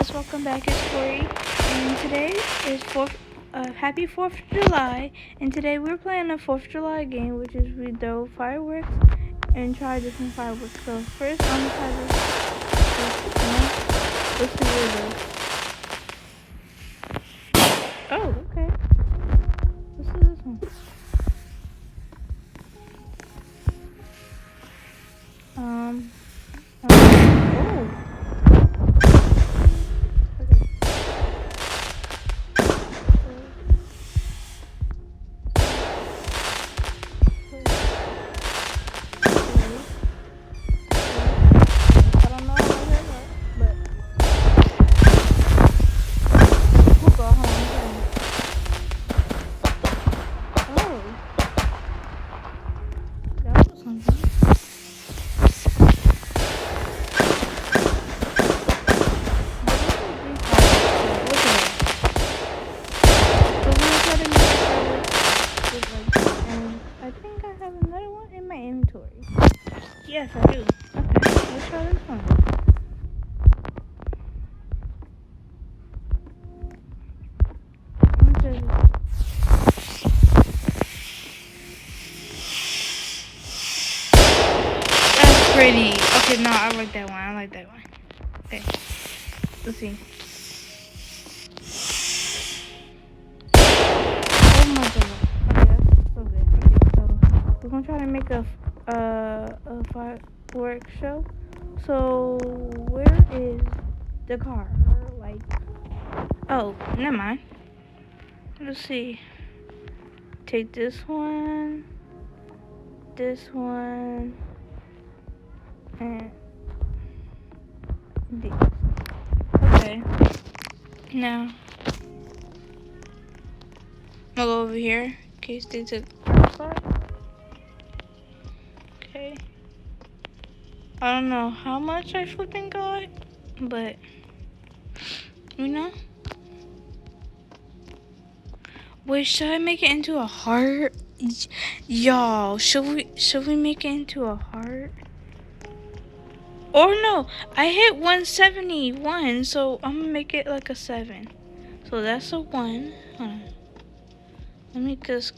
guys, welcome back. It's Tori, and today is happy 4th of July, and today we're playing a 4th of July game, which is we throw fireworks and try different fireworks. So first, I'm gonna try this one. Let's see where it goes. Oh, okay. Let's do this one. Oh. Yes, I do. Okay, let's try this one. That's pretty. Okay, no, I like that one. I like that one. Okay, let's see. Oh my god. Okay, that's so good. Okay, so we're gonna try to make a fireworks show. So where is the car? Like, oh, never mind. Let's see. Take this one, and this. Okay. Now, I'll go over here in case they took the spot. Okay. I don't know how much I flipping got, but you know. Wait, should I make it into a heart? Y'all, should we make it into a heart? Or no, I hit 171, so I'm gonna make it like a 7. So that's a 1. Hold on. Let me just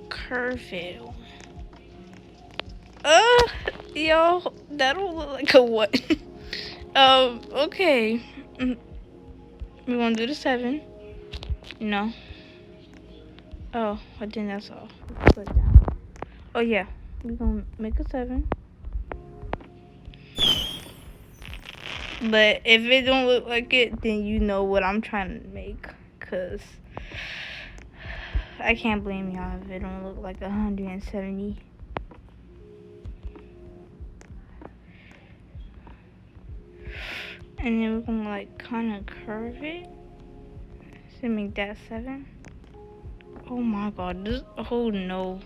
curve it. Yo, that'll look like a 1. Okay. We wanna do the 7. No. Oh, I think that's all. Let's put it down. Oh yeah, we're gonna make a 7. But if it don't look like it, then you know what I'm trying to make. Cause I can't blame y'all if it don't look like 170. And then we're gonna like kind of curve it to make that 7. Oh my god, this, oh no.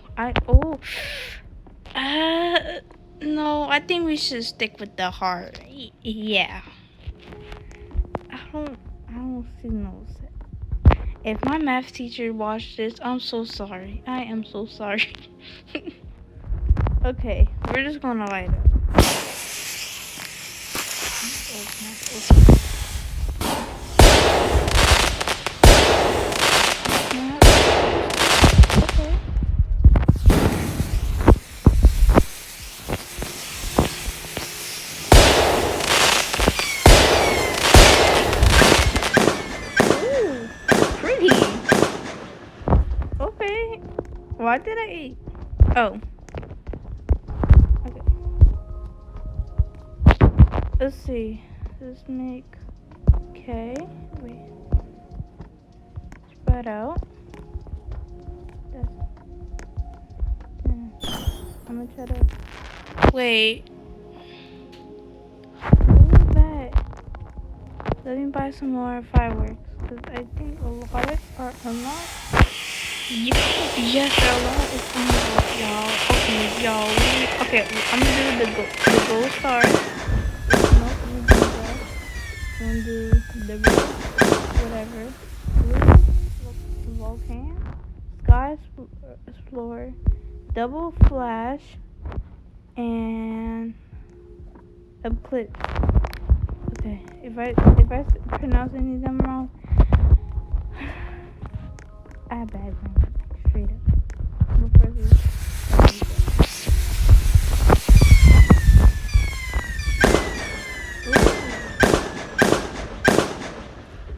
No, I think we should stick with the heart. Yeah. I don't see no set. If my math teacher watched this, I'm so sorry. I am so sorry. Okay, we're just gonna light up. Why did I eat? Oh. Okay. Let's see. Let's make K. Wait. Spread out. That's, I'm gonna try to. Wait. What was that? Let me buy some more fireworks. Because I think a lot are unlocked. Yes, a lot is unlocked, y'all. Okay, y'all. Okay, I'm gonna do the gold star. No, I'm gonna do that. I'm gonna do the red, whatever. Blue, volcano, sky explorer, double flash, and eclipse. Okay, if I pronounce any of them wrong, I have bad grammar, straight up. But first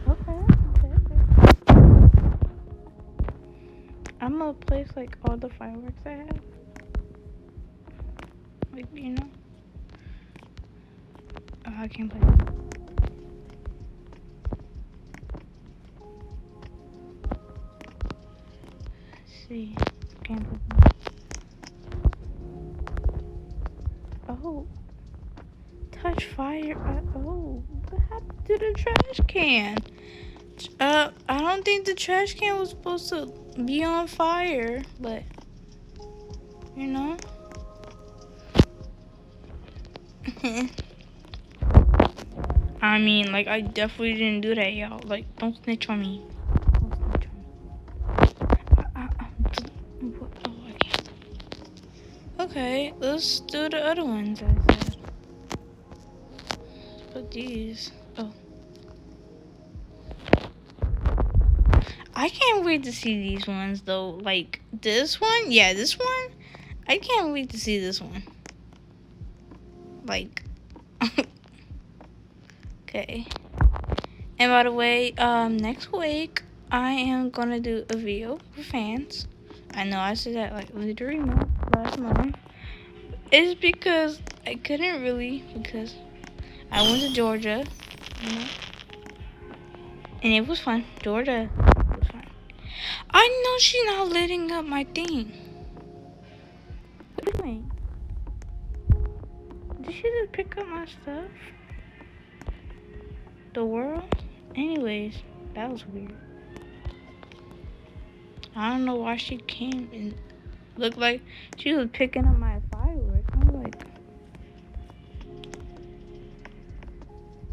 okay. I'm gonna place like all the fireworks I have. Like, you know. Oh, I can't play. Let's see. Can't play. Oh. Touch fire. Oh. What happened to the trash can? I don't think the trash can was supposed to be on fire, but you know. I mean, like, I definitely didn't do that, y'all. Like, don't snitch on me. Don't snitch on me. Oh, I can't. Okay, let's do the other ones I said. Let's put these. Oh. I can't wait to see these ones, though. Like, this one? Yeah, this one? I can't wait to see this one. Like, okay. And by the way, next week, I am gonna do a video for fans. I know I said that, like, literally last month. It's because I couldn't really, because I went to Georgia, you know, and it was fun. Georgia was fun. I know she's not letting up my thing. What are you doing? Did she just pick up my stuff? The world? Anyways, that was weird. I don't know why she came and looked like she was picking up my fireworks. I'm like,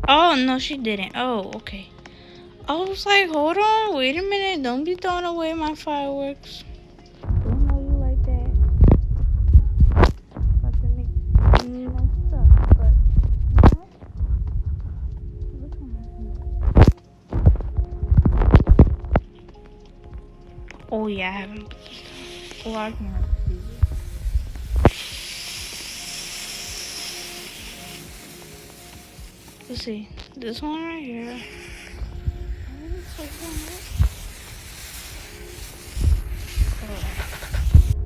oh no, she didn't. Oh, okay. I was like, hold on, wait a minute, don't be throwing away my fireworks. Don't know you like that. About to make me my stuff, but you know, which one is it? Oh yeah, I haven't. Oh, I can't see it. Let's see, this one right here.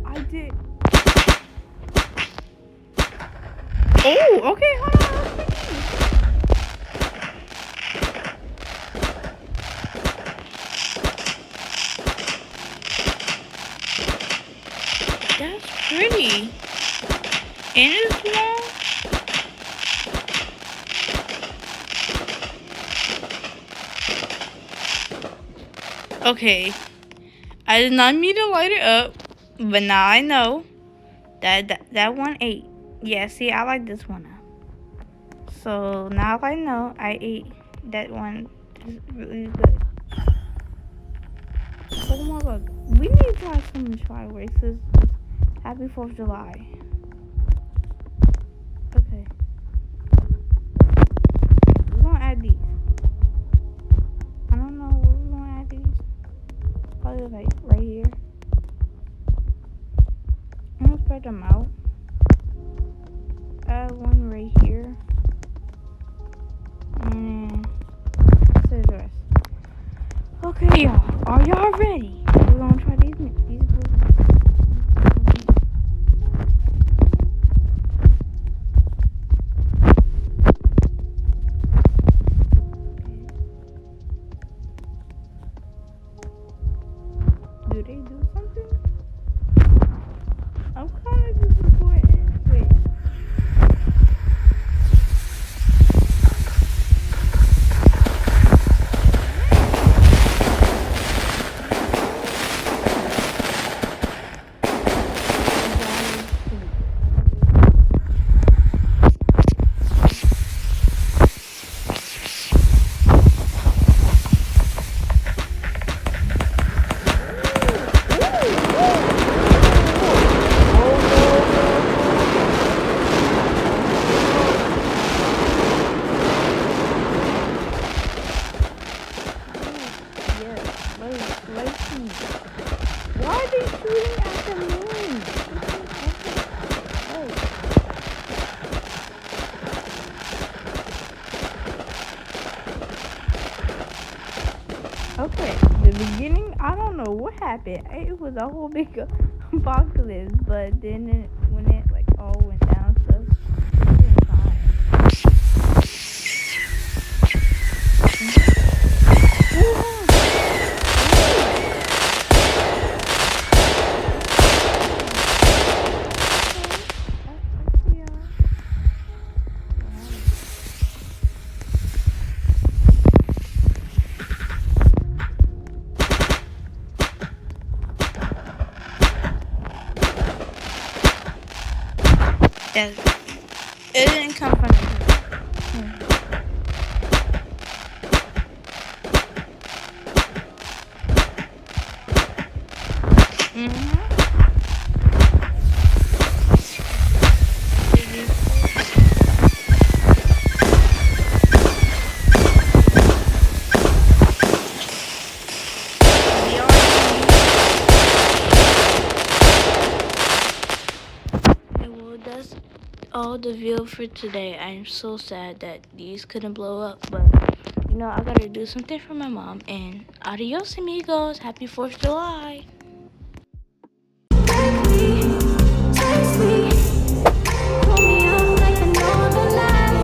I did. Oh, okay, hold on. That's pretty. And it's long. Okay. I did not mean to light it up, but now I know that one ate. Yeah, see, I like this one now. So now I know I ate that one. Is really good. Oh my god, we need to try some fireworks. Happy 4th of July. Okay. We're gonna add these. I don't know where we're gonna add these. Probably like right here. I'm gonna spread them out. Add one right here. And that's the rest. Okay, y'all. Are y'all ready? We're gonna try these blues. know what happened. It was a whole big apocalypse, but then when it like all went down, so it was fine. Yes. It didn't come from me. Mm-hmm. Well, that's all the video for today. I'm so sad that these couldn't blow up, but I gotta do something for my mom. And adios, amigos. Happy 4th of July.